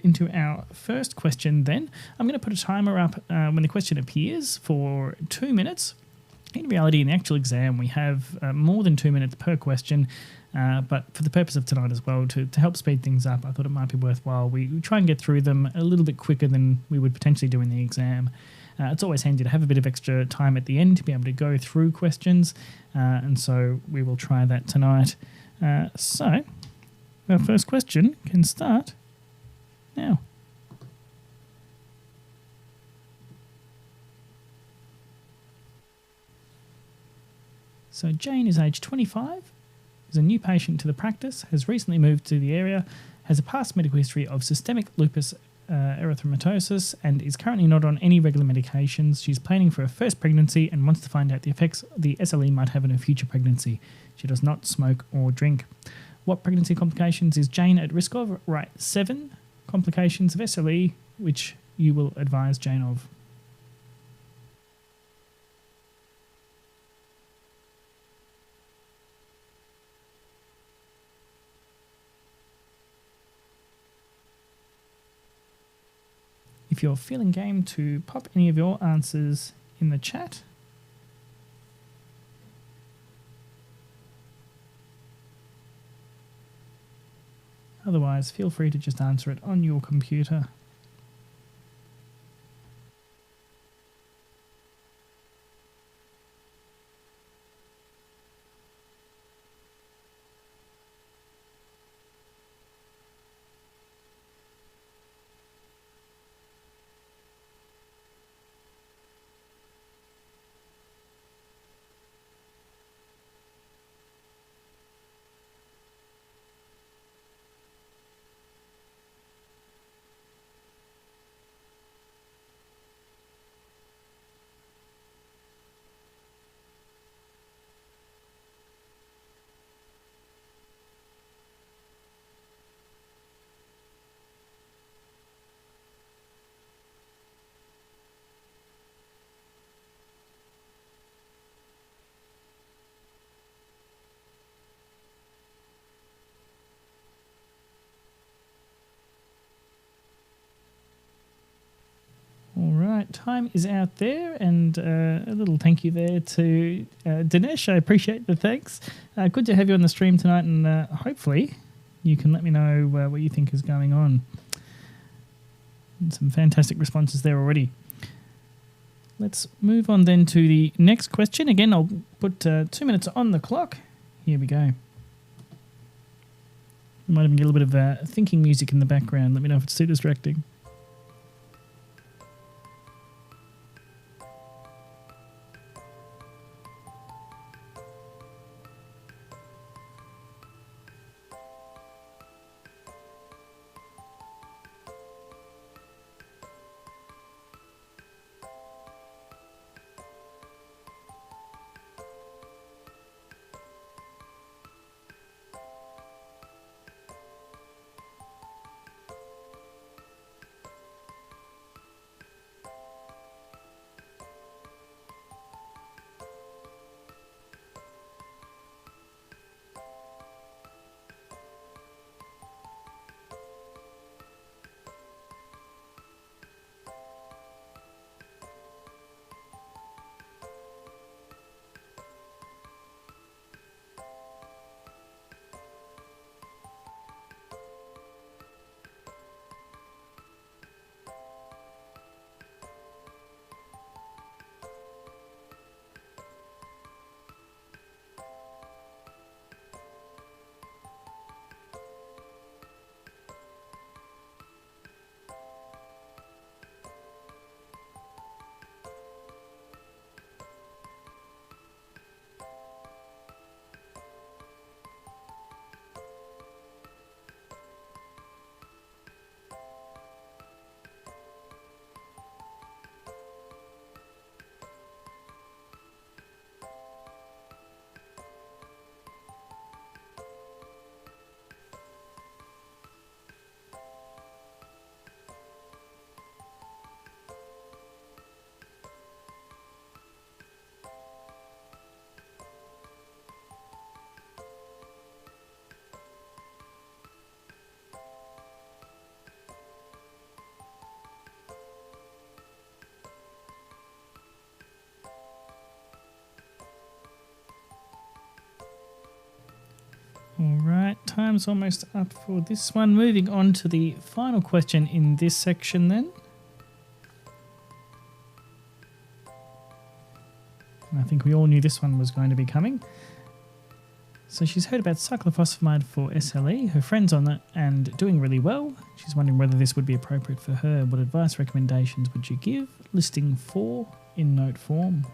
into our first question then. I'm going to put a timer up when the question appears for 2 minutes. In reality, in the actual exam, we have more than 2 minutes per question, but for the purpose of tonight as well, to help speed things up, I thought it might be worthwhile. We try and get through them a little bit quicker than we would potentially do in the exam. It's always handy to have a bit of extra time at the end to be able to go through questions, and so we will try that tonight. So our first question can start now. So Jane is age 25, is a new patient to the practice, has recently moved to the area, has a past medical history of systemic lupus erythematosus, and is currently not on any regular medications. She's planning for her first pregnancy and wants to find out the effects the SLE might have on her future pregnancy. She does not smoke or drink. What pregnancy complications is Jane at risk of? Right, 7 complications of SLE, which you will advise Jane of. If you're feeling game to pop any of your answers in the chat. Otherwise, feel free to just answer it on your computer. All right, time is out there, and a little thank you there to Dinesh. I appreciate the thanks. Good to have you on the stream tonight, and hopefully you can let me know what you think is going on. And some fantastic responses there already. Let's move on then to the next question. Again, I'll put 2 minutes on the clock. Here we go. We might even get a little bit of thinking music in the background. Let me know if it's too distracting. All right, time's almost up for this one. Moving on to the final question in this section then. I think we all knew this one was going to be coming. So she's heard about cyclophosphamide for SLE, her friend's on it and doing really well. She's wondering whether this would be appropriate for her. What advice recommendations would you give? Listing 4 in note form.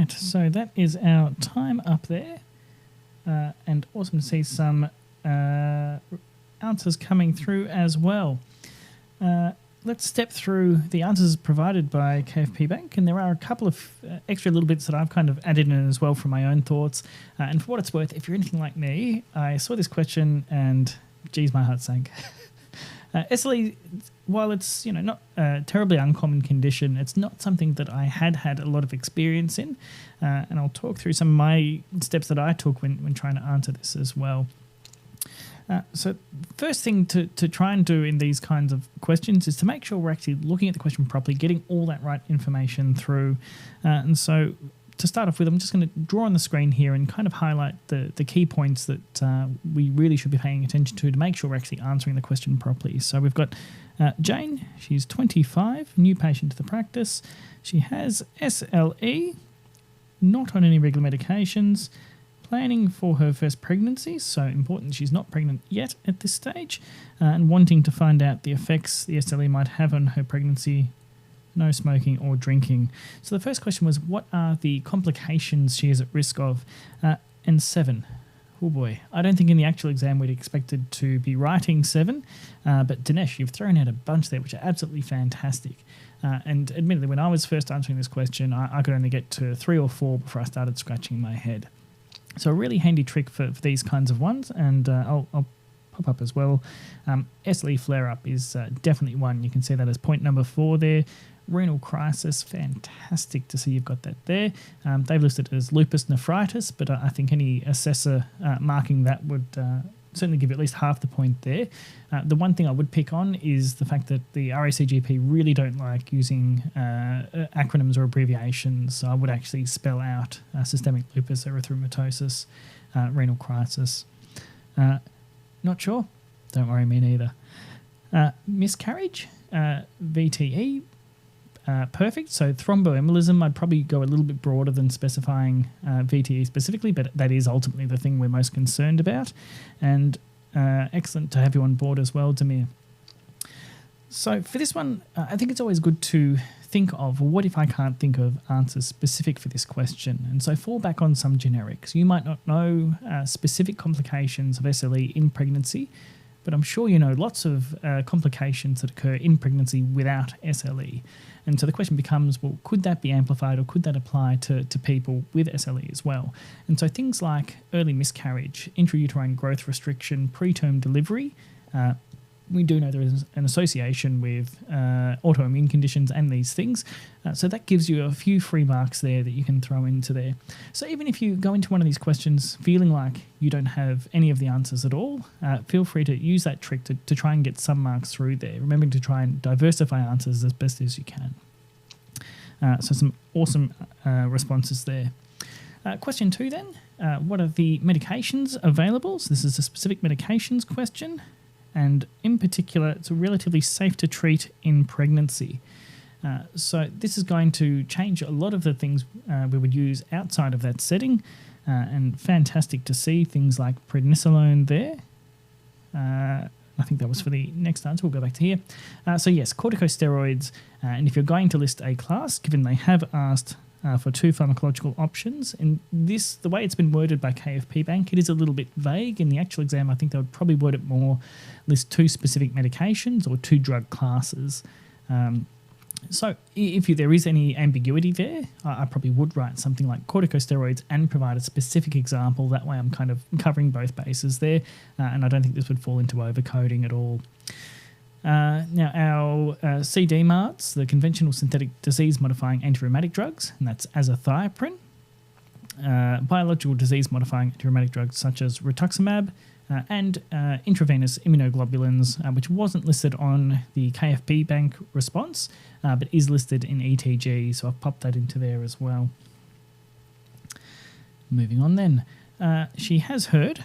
So that is our time up there, and awesome to see some answers coming through as well. Let's step through the answers provided by KFP Bank, and there are a couple of extra little bits that I've kind of added in as well from my own thoughts. And for what it's worth, if you're anything like me, I saw this question and, geez, my heart sank. SLE, while it's not a terribly uncommon condition, it's not something that I had a lot of experience in, and I'll talk through some of my steps that I took when trying to answer this as well. So first thing to try and do in these kinds of questions is to make sure we're actually looking at the question properly, getting all that right information through. And so to start off with, I'm just going to draw on the screen here and kind of highlight the key points that we really should be paying attention to make sure we're actually answering the question properly. So we've got Jane, she's 25, new patient to the practice. She has SLE, not on any regular medications, planning for her first pregnancy, so important she's not pregnant yet at this stage, and wanting to find out the effects the SLE might have on her pregnancy, no smoking or drinking. So the first question was, what are the complications she is at risk of? And 7. Oh boy, I don't think in the actual exam we'd expected to be writing 7, but Dinesh, you've thrown out a bunch there which are absolutely fantastic. And admittedly, when I was first answering this question, I could only get to 3 or 4 before I started scratching my head. So a really handy trick for these kinds of ones, and I'll pop up as well. SLE flare-up is definitely one. You can see that as point number 4 there. Renal crisis, fantastic to see you've got that there. They've listed it as lupus nephritis, but I think any assessor marking that would certainly give you at least half the point there. The one thing I would pick on is the fact that the RACGP really don't like using acronyms or abbreviations, so I would actually spell out systemic lupus erythematosus, renal crisis. Not sure? Don't worry, me neither. Miscarriage, VTE, perfect. So thromboembolism, I'd probably go a little bit broader than specifying VTE specifically, but that is ultimately the thing we're most concerned about. And excellent to have you on board as well, Demir. So for this one, I think it's always good to think of, what if I can't think of answers specific for this question? And so fall back on some generics. You might not know specific complications of SLE in pregnancy, but I'm sure you know lots of complications that occur in pregnancy without SLE. And so the question becomes, well, could that be amplified or could that apply to people with SLE as well? And so things like early miscarriage, intrauterine growth restriction, preterm delivery, we do know there is an association with autoimmune conditions and these things. So that gives you a few free marks there that you can throw into there. So even if you go into one of these questions feeling like you don't have any of the answers at all, feel free to use that trick to try and get some marks through there, remembering to try and diversify answers as best as you can. So some awesome responses there. Question 2 then, what are the medications available? So this is a specific medications question. And in particular, it's relatively safe to treat in pregnancy. So this is going to change a lot of the things we would use outside of that setting, and fantastic to see things like prednisolone there. I think that was for the next answer. We'll go back to here. So yes, corticosteroids, and if you're going to list a class, given they have asked for 2 pharmacological options. And this, the way it's been worded by KFP Bank, it is a little bit vague. In the actual exam, I think they would probably word it more, list 2 specific medications or 2 drug classes. So if there is any ambiguity there, I probably would write something like corticosteroids and provide a specific example. That way I'm kind of covering both bases there, and I don't think this would fall into overcoding at all. Now, our CDMARTs, the conventional synthetic disease-modifying antirheumatic drugs, and that's azathioprine. Biological disease-modifying antirheumatic drugs such as rituximab, and intravenous immunoglobulins, which wasn't listed on the KFP Bank response, but is listed in ETG, so I've popped that into there as well. Moving on then. She has heard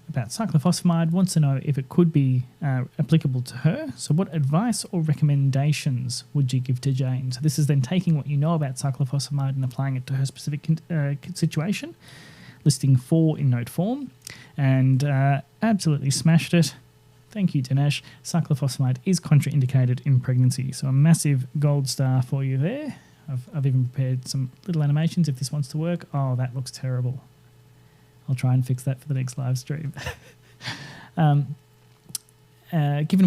about cyclophosphamide, wants to know if it could be applicable to her. So what advice or recommendations would you give to Jane? So this is then taking what you know about cyclophosphamide and applying it to her specific situation, listing 4 in note form, and absolutely smashed it. Thank you, Dinesh. Cyclophosphamide is contraindicated in pregnancy, so a massive gold star for you there. I've even prepared some little animations if this wants to work. Oh, that looks terrible. I'll try and fix that for the next live stream. Given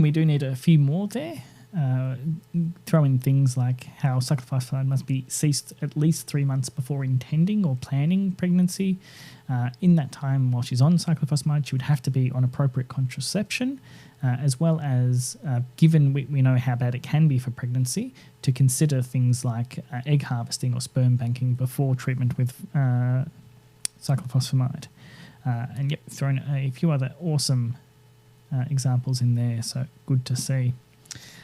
we do need a few more there, throw in things like how cyclophosphamide must be ceased at least 3 months before intending or planning pregnancy. In that time while she's on cyclophosphamide, she would have to be on appropriate contraception, as well as, given we know how bad it can be for pregnancy, to consider things like egg harvesting or sperm banking before treatment with cyclophosphamide. And yep, thrown a few other awesome examples in there, so good to see.